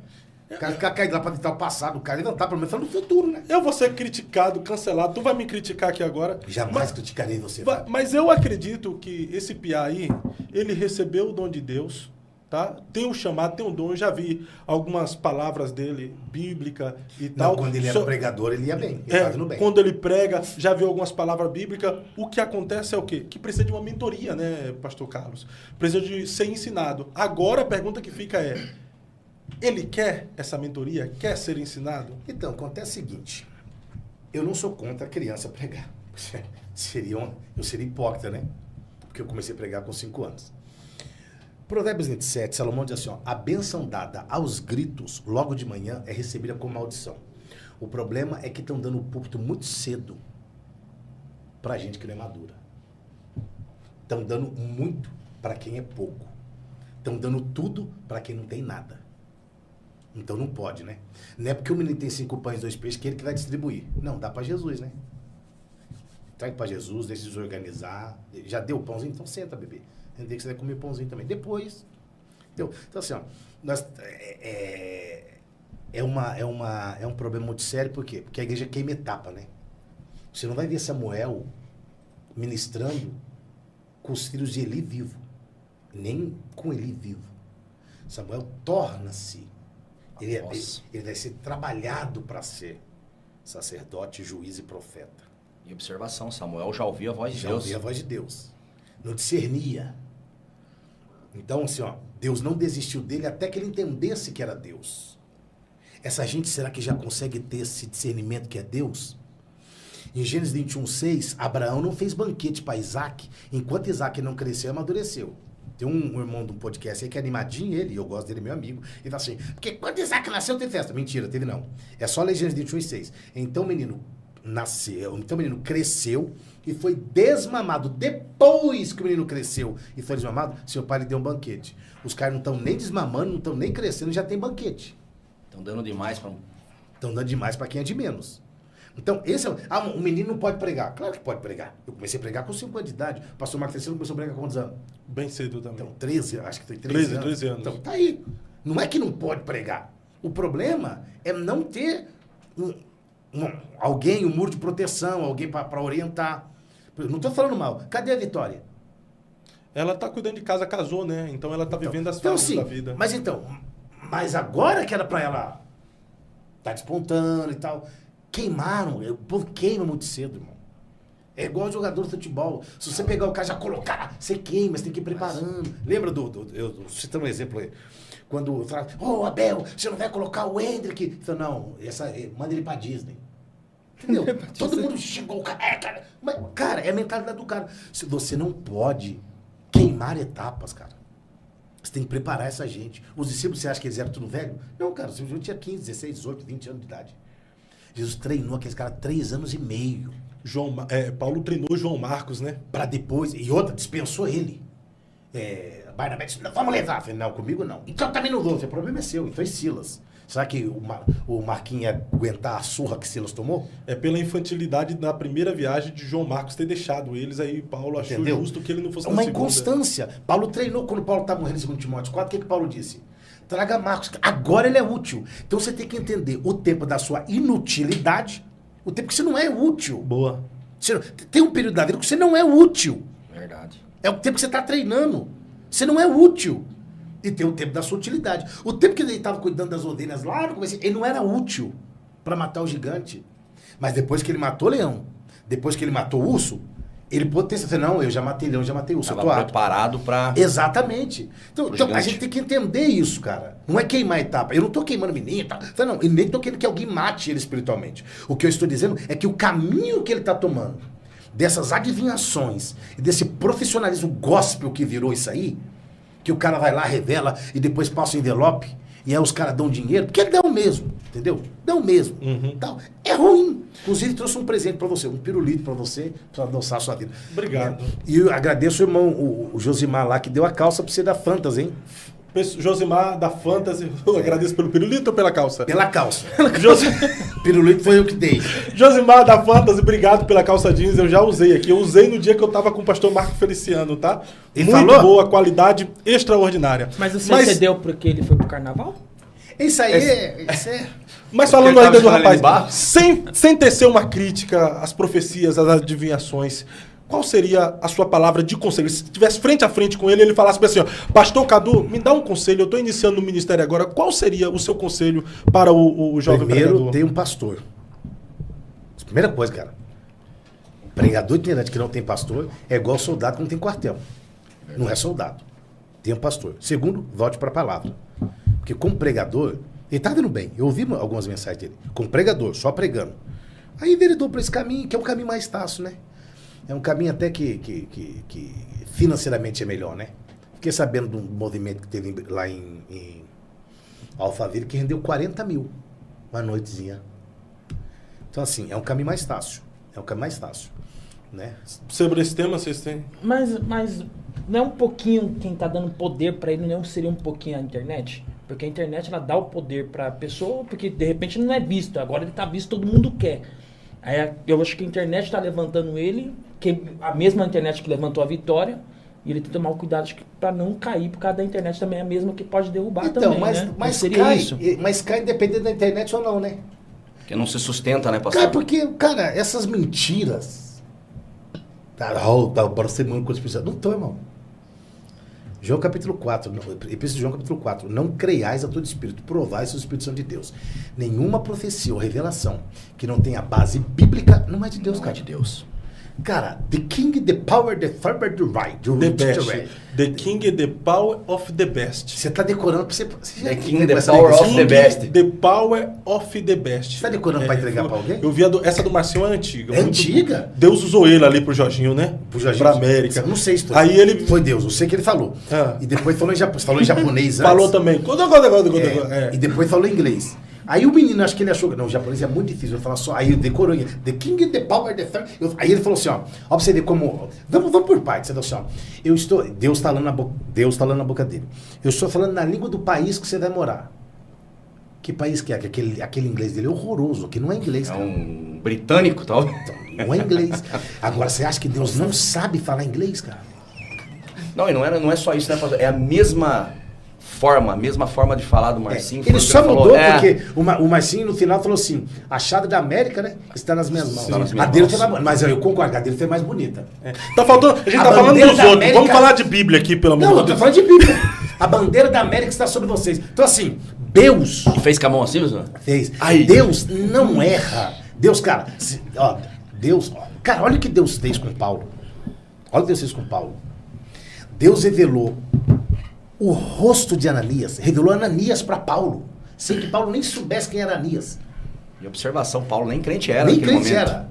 O cara ficar caído lá pra visitar o passado, o cara levantar, pelo menos falando no futuro, né? Eu vou ser criticado, cancelado. Tu vai me criticar aqui agora. Jamais criticarei você. Mas eu acredito que esse piá aí, ele recebeu o dom de Deus, tá? Tem um chamado, tem um dom. Eu já vi algumas palavras dele, bíblica e Não, tal. quando ele era pregador, ele ia bem. Ele tava indo bem. Quando ele prega, já viu algumas palavras bíblicas. O que acontece é o quê? Que precisa de uma mentoria, né, pastor Carlos? Precisa de ser ensinado. Agora a pergunta que fica é, ele quer essa mentoria? Quer ser ensinado? Então, acontece o seguinte. Eu não sou contra a criança pregar. Eu seria hipócrita, né? Porque eu comecei a pregar com 5 anos. Provérbios 27, Salomão diz assim, ó, a bênção dada aos gritos logo de manhã é recebida com maldição. O problema é que estão dando o púlpito muito cedo pra gente que não é madura. Estão dando muito para quem é pouco. Estão dando tudo para quem não tem nada. Então não pode, né? Não é porque o menino tem 5 pães e 2 peixes que ele que vai distribuir. Não, dá para Jesus, né? Traz para Jesus, deixa se organizar. Já deu o pãozinho? Então senta, bebê. Entender que você vai comer pãozinho também. Depois. Deu. Então assim, ó. É um problema muito sério, por quê? Porque a igreja queima etapa, né? Você não vai ver Samuel ministrando com os filhos de Eli vivo. Nem com Eli vivo. Samuel torna-se. Ele vai ser trabalhado para ser sacerdote, juiz e profeta. E observação, Samuel já ouvia a voz de Já Deus. ouvia a voz de Deus. Não discernia. Então, assim, ó, Deus não desistiu dele até que ele entendesse que era Deus. Essa gente, será que já consegue ter esse discernimento que é Deus? Em Gênesis 21:6, Abraão não fez banquete para Isaac, enquanto Isaac não cresceu e amadureceu. Tem um irmão de um podcast aí que é animadinho, ele, e eu gosto dele, meu amigo. Ele fala assim, porque quando Isaac nasceu, teve festa. Mentira, teve não. É só ler Gênesis 21:6. Então o menino cresceu e foi desmamado. Depois que o menino cresceu e foi desmamado, seu pai lhe deu um banquete. Os caras não estão nem desmamando, não estão nem crescendo, já tem banquete. Estão dando demais para... Estão dando demais para quem é de menos. Então, esse é... um menino não pode pregar. Claro que pode pregar. Eu comecei a pregar com 5 anos de idade. O pastor Marcos Terceiro começou a pregar com quantos anos? Bem cedo também. Então, 13, acho que tem 13 anos. 13 anos. Então, tá aí. Não é que não pode pregar. O problema é não ter alguém, um muro de proteção, alguém para orientar. Não tô falando mal. Cadê a Vitória? Ela tá cuidando de casa, casou, né? Então ela tá vivendo as fases da vida. Mas agora que era para ela tá despontando e tal, queimaram. O povo queima muito cedo, irmão. É igual jogador de futebol. Se você pegar o cara e já colocar, você queima, você tem que ir preparando. Lembra eu citando um exemplo aí. Quando fala, Abel, você não vai colocar o Hendrick? Eu não, manda ele pra Disney. Entendeu? Todo mundo xingou o cara. Cara. Mas, cara, é a mentalidade do cara. Você não pode queimar etapas, cara. Você tem que preparar essa gente. Os discípulos, você acha que eles eram tudo velho? Não, cara, você tinha 15, 16, 18, 20 anos de idade. Jesus treinou aqueles caras 3 anos e meio. Paulo treinou João Marcos, né? Pra depois, e outra, dispensou ele. Barnabé disse, não, vamos levar. Eu falei, não, comigo não. Então também não vou. O problema é seu, então é Silas. Será que o Marquinhos ia aguentar a surra que Silas tomou? É pela infantilidade da primeira viagem de João Marcos ter deixado eles, aí Paulo achou justo que ele não fosse na segunda. Uma inconstância. Paulo treinou, quando Paulo está morrendo em 2 Timóteo 4, o que Paulo disse? Traga Marcos, agora ele é útil. Então você tem que entender o tempo da sua inutilidade, o tempo que você não é útil. Boa. Tem um período da vida que você não é útil. Verdade. É o tempo que você está treinando. Você não é útil. E tem o tempo da sua utilidade. O tempo que ele estava cuidando das ovelhas lá no começo, ele não era útil para matar o gigante. Mas depois que ele matou o leão, depois que ele matou o urso, ele pôde ter certeza, não, eu já matei leão, já matei urso. Estava preparado para... Exatamente. Então a gente tem que entender isso, cara. Não é queimar a etapa. Eu não estou queimando menino, tá? Não, e nem estou querendo que alguém mate ele espiritualmente. O que eu estou dizendo é que o caminho que ele está tomando, dessas adivinhações e desse profissionalismo gospel que virou isso aí, que o cara vai lá, revela e depois passa o envelope e aí os caras dão dinheiro, porque dão mesmo, entendeu? Dão mesmo. Então, é ruim. Inclusive, trouxe um presente pra você, um pirulito pra você, pra adoçar a sua vida. Obrigado. E eu agradeço o irmão, o Josimar lá, que deu a calça pra você da Fantas, hein? Josimar da Fantasy, eu agradeço pelo pirulito ou pela calça? Pela calça. Pirulito foi eu que dei. Josimar da Fantasy, obrigado pela calça jeans, eu já usei aqui. Eu usei no dia que eu tava com o pastor Marco Feliciano, tá? Ele muito falou? boa, qualidade extraordinária. Mas você cedeu porque ele foi pro carnaval? Isso aí Mas falando ainda do rapaz, sem tecer uma crítica às profecias, às adivinhações, qual seria a sua palavra de conselho? Se estivesse frente a frente com ele, ele falasse assim, ó, Pastor Cadu, me dá um conselho, eu estou iniciando no ministério agora, qual seria o seu conselho para o jovem pregador? Primeiro, tem um pastor. Primeira coisa, cara. Pregador itinerante que não tem pastor é igual soldado que não tem quartel. Não é soldado. Tem um pastor. Segundo, volte para a palavra. Porque como pregador, ele tá vendo bem. Eu ouvi algumas mensagens dele. Como pregador, só pregando. Aí enveredou para esse caminho, que é um caminho mais fácil, né? É um caminho até que financeiramente é melhor, né? Fiquei sabendo de um movimento que teve lá em Alphaville que rendeu 40 mil uma noitezinha. Então, assim, é um caminho mais fácil. É um caminho mais fácil, né? Sobre esse tema, vocês têm? Mas não é um pouquinho quem tá dando poder para ele, não seria um pouquinho a internet? Porque a internet, ela dá o poder pra pessoa, porque de repente não é visto. Agora ele tá visto, todo mundo quer. Aí eu acho que a internet tá levantando ele, que a mesma internet que levantou a Vitória, e ele tem que tomar um cuidado para não cair, por causa da internet também é a mesma que pode derrubar também, né? Mas seria cai, isso. Mas cai independente da internet ou não, né? Porque não se sustenta, né, pastor? Cara, porque, cara, essas mentiras... Cara, agora você manda coisa especial. Não tô, irmão. João capítulo 4, Epístola de João capítulo 4, não creiais a todo espírito, provai se os espíritos são de Deus. Nenhuma profecia ou revelação que não tenha base bíblica não é de Deus, cara. de Deus. Cara, the king, the power, the fervor, the right, The best. The king, the power of the best. Você tá decorando pra você... The king, the power of the best. The power of the best. Você tá decorando pra entregar pra alguém? Eu vi essa do Marcinho é antiga. É antiga? Deus usou ele ali pro Jorginho, né? Pro Jorginho. Pra América. Eu não sei se Aí ele... foi Deus, eu sei que ele falou. Ah. E depois falou em japonês antes. Falou também. E depois falou em inglês. Aí o menino, acho que ele achou que não, o japonês é muito difícil, eu falar só, aí ele decorou, the king, the power, the third. Aí ele falou assim, ó pra você ver como, vamos por partes, assim, ó, Deus tá falando na boca dele, eu estou falando na língua do país que você vai morar. Que país que é? Que aquele inglês dele é horroroso, que não é inglês, cara. É um britânico, tal. Então, não é inglês. Agora, você acha que Deus não sabe falar inglês, cara? Não, e não é só isso, né, pastor? É a mesma forma de falar do Marcinho. Ele só mudou porque o Marcinho no final falou assim, a chave da América, né, está nas minhas mãos. A dele foi mais bonita, mas eu concordo, a dele foi mais bonita. Tá faltando, a gente tá falando dos outros, vamos falar de Bíblia aqui, pelo amor de Deus. Não, eu tô falando de Bíblia. A bandeira da América está sobre vocês. Então assim, Deus... E fez com a mão assim, pastor? Fez. Aí. Deus não erra. Deus, cara, cara, olha o que Deus fez com Paulo. Olha o que Deus fez com Paulo. Deus revelou o rosto de Ananias, revelou Ananias para Paulo, sem que Paulo nem soubesse quem era Ananias. E observação, Paulo nem crente era Nem naquele crente momento. era.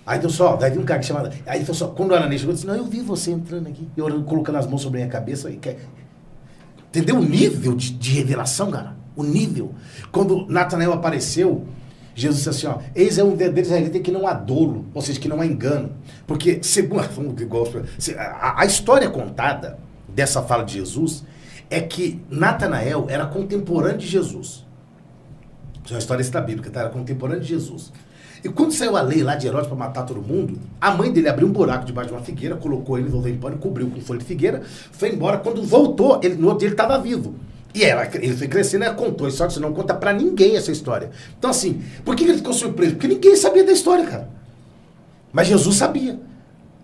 Aí deu só, daí vi um cara chamado. Aí ele falou só, quando o Ananias chegou, ele disse, não, eu vi você entrando aqui, eu colocando as mãos sobre a minha cabeça. Entendeu o nível de revelação, cara? O nível. Quando Natanael apareceu, Jesus disse assim, ó, eis é um verdadeiro israelita que não há dolo, ou seja, que não há engano. Porque, segundo a história contada dessa fala de Jesus é que Natanael era contemporâneo de Jesus. Isso é uma história extra-bíblica, tá? Era contemporâneo de Jesus. E quando saiu a lei lá de Herodes para matar todo mundo, a mãe dele abriu um buraco debaixo de uma figueira, colocou ele, envolveu em pano, cobriu com folha de figueira, foi embora. Quando voltou, no outro dia ele estava vivo. E ele foi crescendo, ela contou a história, você não conta pra ninguém essa história. Então assim, por que ele ficou surpreso? Porque ninguém sabia da história, cara. Mas Jesus sabia.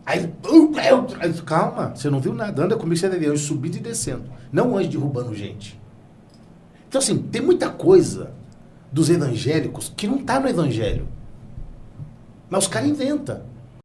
Aí ele, calma, você não viu nada, anda comigo, você vai ver anjo subindo e descendo. Não anjo derrubando gente. Então assim, tem muita coisa dos evangélicos que não tá no evangelho. Mas os caras inventam.